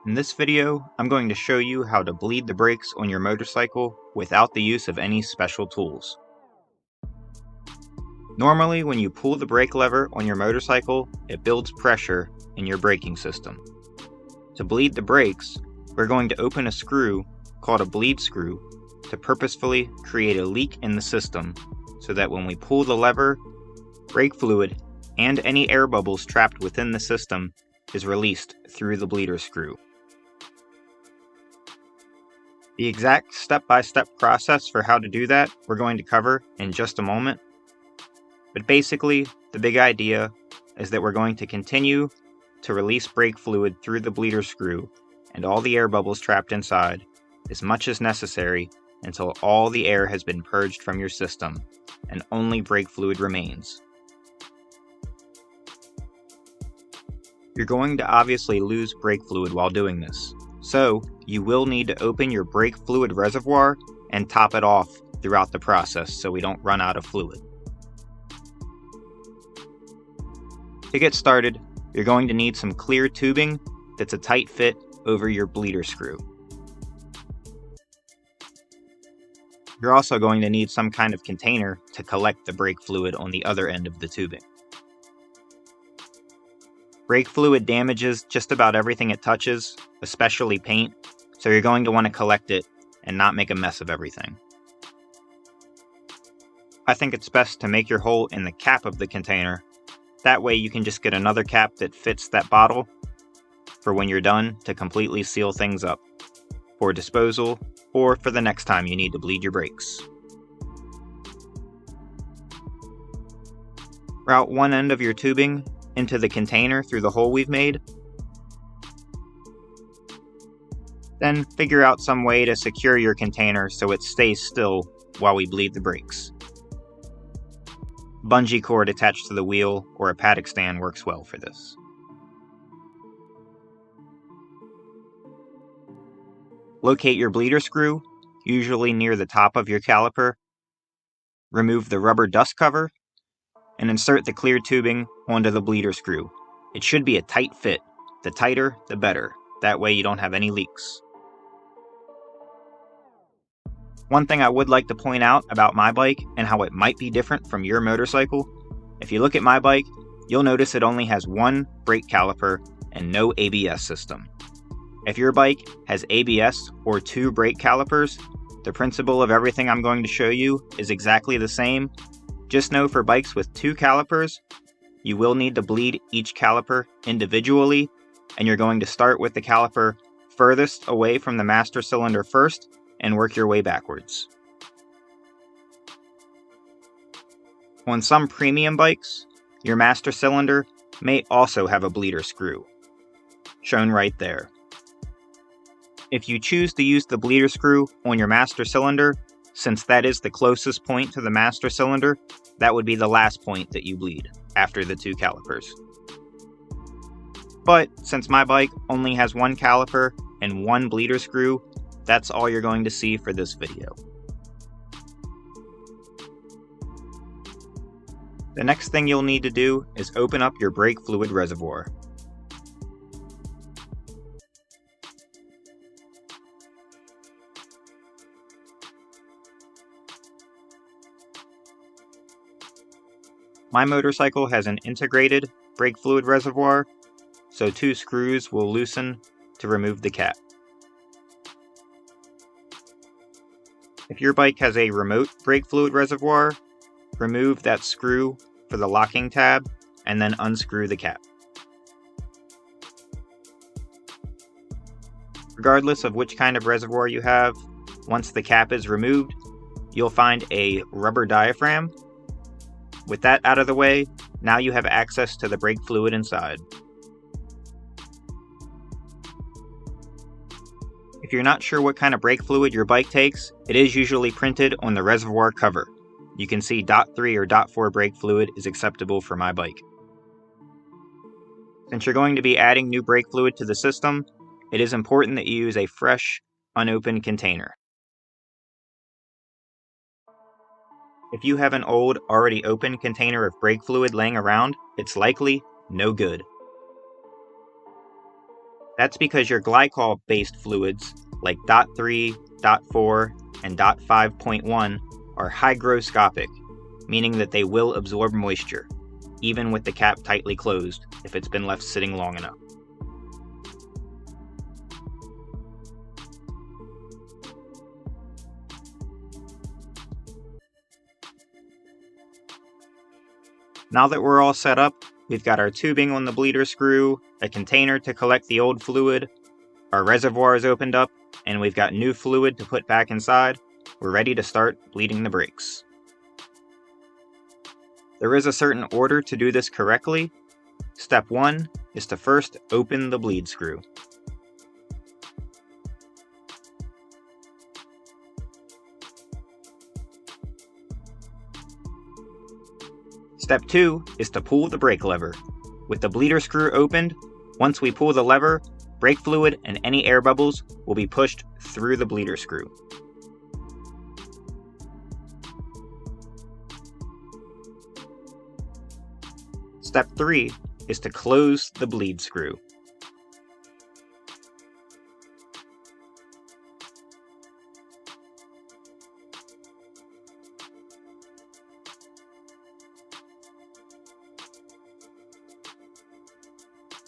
In this video, I'm going to show you how to bleed the brakes on your motorcycle without the use of any special tools. Normally, when you pull the brake lever on your motorcycle, it builds pressure in your braking system. To bleed the brakes, we're going to open a screw called a bleed screw to purposefully create a leak in the system so that when we pull the lever, brake fluid and any air bubbles trapped within the system is released through the bleeder screw. The exact step-by-step process for how to do that we're going to cover in just a moment. But basically, the big idea is that we're going to continue to release brake fluid through the bleeder screw and all the air bubbles trapped inside as much as necessary until all the air has been purged from your system and only brake fluid remains. You're going to obviously lose brake fluid while doing this, so you will need to open your brake fluid reservoir and top it off throughout the process so we don't run out of fluid. To get started, you're going to need some clear tubing that's a tight fit over your bleeder screw. You're also going to need some kind of container to collect the brake fluid on the other end of the tubing. Brake fluid damages just about everything it touches, especially paint, so you're going to want to collect it and not make a mess of everything. I think it's best to make your hole in the cap of the container. That way you can just get another cap that fits that bottle for when you're done to completely seal things up, for disposal or for the next time you need to bleed your brakes. Route one end of your tubing into the container through the hole we've made. Then figure out some way to secure your container so it stays still while we bleed the brakes. Bungee cord attached to the wheel or a paddock stand works well for this. Locate your bleeder screw, usually near the top of your caliper. Remove the rubber dust cover and insert the clear tubing onto the bleeder screw. It should be a tight fit. The tighter, the better. That way you don't have any leaks. One thing I would like to point out about my bike and how it might be different from your motorcycle, if you look at my bike, you'll notice it only has one brake caliper and no ABS system. If your bike has ABS or two brake calipers, the principle of everything I'm going to show you is exactly the same. Just know for bikes with two calipers, you will need to bleed each caliper individually, and you're going to start with the caliper furthest away from the master cylinder first and work your way backwards. On some premium bikes, your master cylinder may also have a bleeder screw, shown right there. If you choose to use the bleeder screw on your master cylinder, since that is the closest point to the master cylinder, that would be the last point that you bleed after the two calipers. But since my bike only has one caliper and one bleeder screw, that's all you're going to see for this video. The next thing you'll need to do is open up your brake fluid reservoir. My motorcycle has an integrated brake fluid reservoir, so two screws will loosen to remove the cap. If your bike has a remote brake fluid reservoir, remove that screw for the locking tab and then unscrew the cap. Regardless of which kind of reservoir you have, once the cap is removed, you'll find a rubber diaphragm. With that out of the way, now you have access to the brake fluid inside. If you're not sure what kind of brake fluid your bike takes, it is usually printed on the reservoir cover. You can see .3 or .4 brake fluid is acceptable for my bike. Since you're going to be adding new brake fluid to the system, it is important that you use a fresh, unopened container. If you have an old, already open container of brake fluid laying around, it's likely no good. That's because your glycol-based fluids like .3, .4, and .5.1 are hygroscopic, meaning that they will absorb moisture, even with the cap tightly closed if it's been left sitting long enough. Now that we're all set up, we've got our tubing on the bleeder screw, a container to collect the old fluid, our reservoir is opened up, and we've got new fluid to put back inside. We're ready to start bleeding the brakes. There is a certain order to do this correctly. Step 1 is to first open the bleed screw. Step 2 is to pull the brake lever. With the bleeder screw opened, once we pull the lever, brake fluid and any air bubbles will be pushed through the bleeder screw. Step 3 is to close the bleed screw.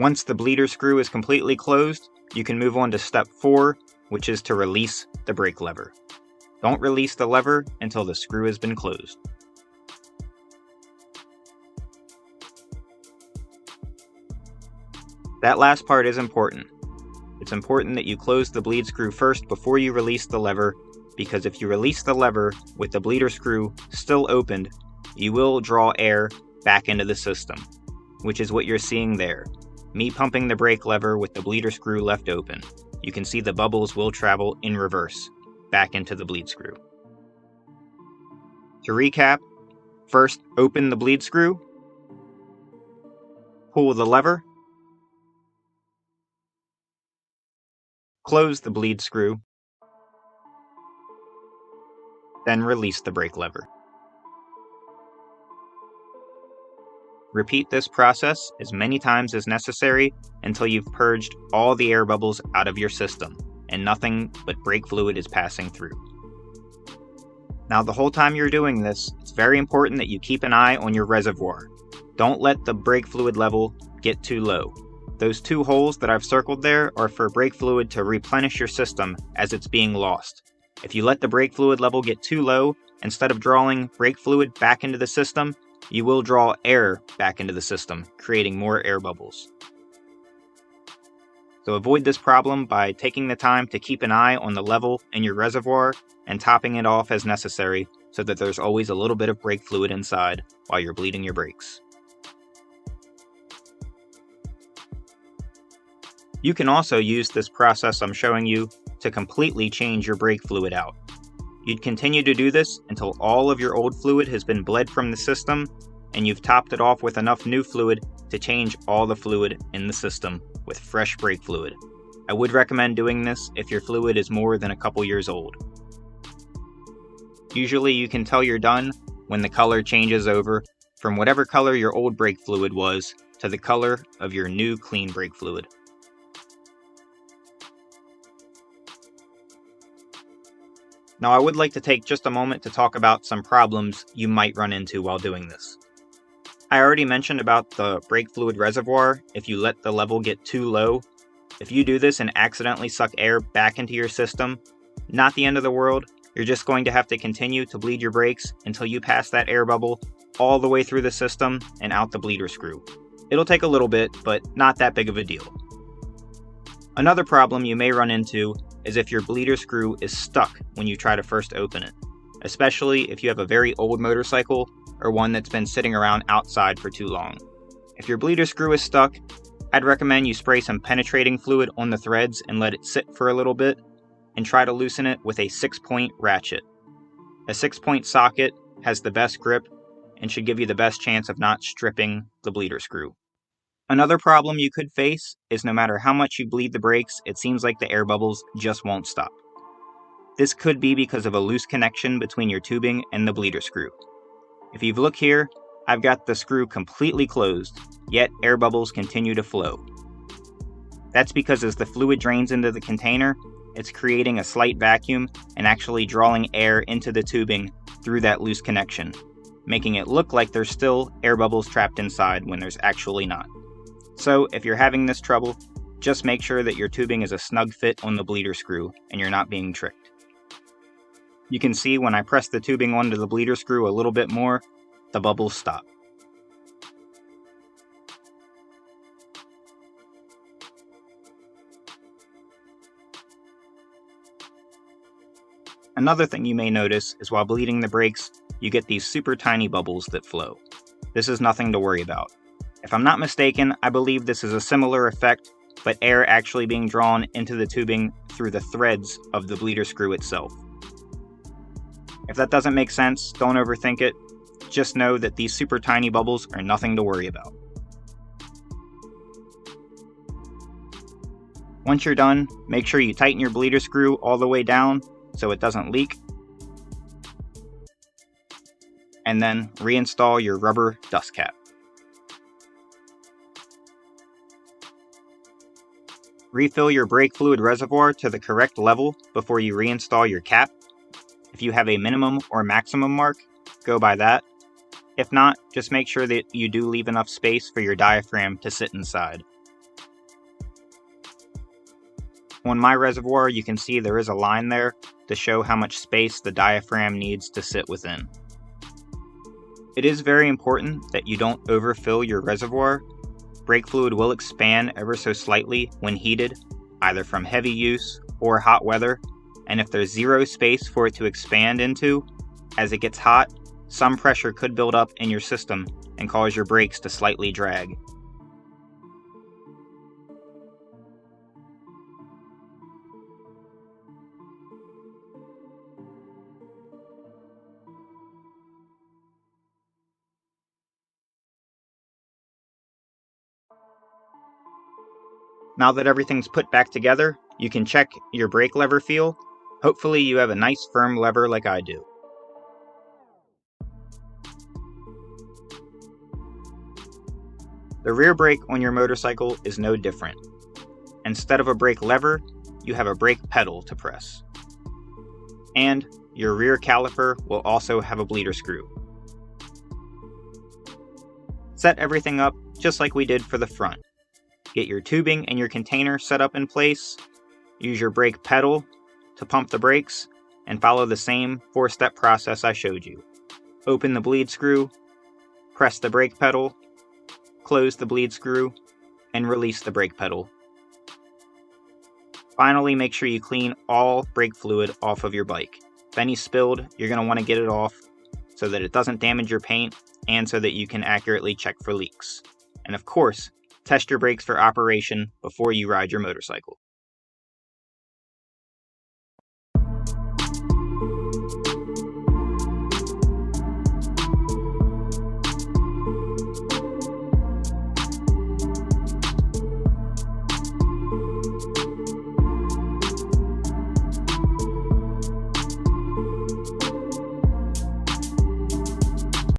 Once the bleeder screw is completely closed, you can move on to step 4, which is to release the brake lever. Don't release the lever until the screw has been closed. That last part is important. It's important that you close the bleed screw first before you release the lever, because if you release the lever with the bleeder screw still opened, you will draw air back into the system, which is what you're seeing there. Me pumping the brake lever with the bleeder screw left open. You can see the bubbles will travel in reverse, back into the bleed screw. To recap, first open the bleed screw, pull the lever, close the bleed screw, then release the brake lever. Repeat this process as many times as necessary until you've purged all the air bubbles out of your system and nothing but brake fluid is passing through. Now, the whole time you're doing this, it's very important that you keep an eye on your reservoir. Don't let the brake fluid level get too low. Those 2 holes that I've circled there are for brake fluid to replenish your system as it's being lost. If you let the brake fluid level get too low, instead of drawing brake fluid back into the system, you will draw air back into the system, creating more air bubbles. So avoid this problem by taking the time to keep an eye on the level in your reservoir and topping it off as necessary so that there's always a little bit of brake fluid inside while you're bleeding your brakes. You can also use this process I'm showing you to completely change your brake fluid out. You'd continue to do this until all of your old fluid has been bled from the system and you've topped it off with enough new fluid to change all the fluid in the system with fresh brake fluid. I would recommend doing this if your fluid is more than a couple years old. Usually you can tell you're done when the color changes over from whatever color your old brake fluid was to the color of your new clean brake fluid. Now, I would like to take just a moment to talk about some problems you might run into while doing this. I already mentioned about the brake fluid reservoir if you let the level get too low. If you do this and accidentally suck air back into your system, not the end of the world. You're just going to have to continue to bleed your brakes until you pass that air bubble all the way through the system and out the bleeder screw. It'll take a little bit, but not that big of a deal. Another problem you may run into is if your bleeder screw is stuck when you try to first open it, especially if you have a very old motorcycle or one that's been sitting around outside for too long. If your bleeder screw is stuck, I'd recommend you spray some penetrating fluid on the threads and let it sit for a little bit, and try to loosen it with a 6-point ratchet. A 6-point socket has the best grip and should give you the best chance of not stripping the bleeder screw. Another problem you could face is no matter how much you bleed the brakes, it seems like the air bubbles just won't stop. This could be because of a loose connection between your tubing and the bleeder screw. If you look here, I've got the screw completely closed, yet air bubbles continue to flow. That's because as the fluid drains into the container, it's creating a slight vacuum and actually drawing air into the tubing through that loose connection, making it look like there's still air bubbles trapped inside when there's actually not. So if you're having this trouble, just make sure that your tubing is a snug fit on the bleeder screw and you're not being tricked. You can see when I press the tubing onto the bleeder screw a little bit more, the bubbles stop. Another thing you may notice is while bleeding the brakes, you get these super tiny bubbles that flow. This is nothing to worry about. If I'm not mistaken, I believe this is a similar effect, but air actually being drawn into the tubing through the threads of the bleeder screw itself. If that doesn't make sense, don't overthink it. Just know that these super tiny bubbles are nothing to worry about. Once you're done, make sure you tighten your bleeder screw all the way down so it doesn't leak, and then reinstall your rubber dust cap. Refill your brake fluid reservoir to the correct level before you reinstall your cap. If you have a minimum or maximum mark, go by that. If not, just make sure that you do leave enough space for your diaphragm to sit inside. On my reservoir, you can see there is a line there to show how much space the diaphragm needs to sit within. It is very important that you don't overfill your reservoir. Brake fluid will expand ever so slightly when heated, either from heavy use or hot weather, and if there's zero space for it to expand into, as it gets hot, some pressure could build up in your system and cause your brakes to slightly drag. Now that everything's put back together, you can check your brake lever feel. Hopefully you have a nice firm lever like I do. The rear brake on your motorcycle is no different. Instead of a brake lever, you have a brake pedal to press. And your rear caliper will also have a bleeder screw. Set everything up just like we did for the front. Get your tubing and your container set up in place, use your brake pedal to pump the brakes, and follow the same 4-step process I showed you. Open the bleed screw, press the brake pedal, close the bleed screw, and release the brake pedal. Finally, make sure you clean all brake fluid off of your bike. If any spilled, you're going to want to get it off so that it doesn't damage your paint and so that you can accurately check for leaks. And of course, test your brakes for operation before you ride your motorcycle.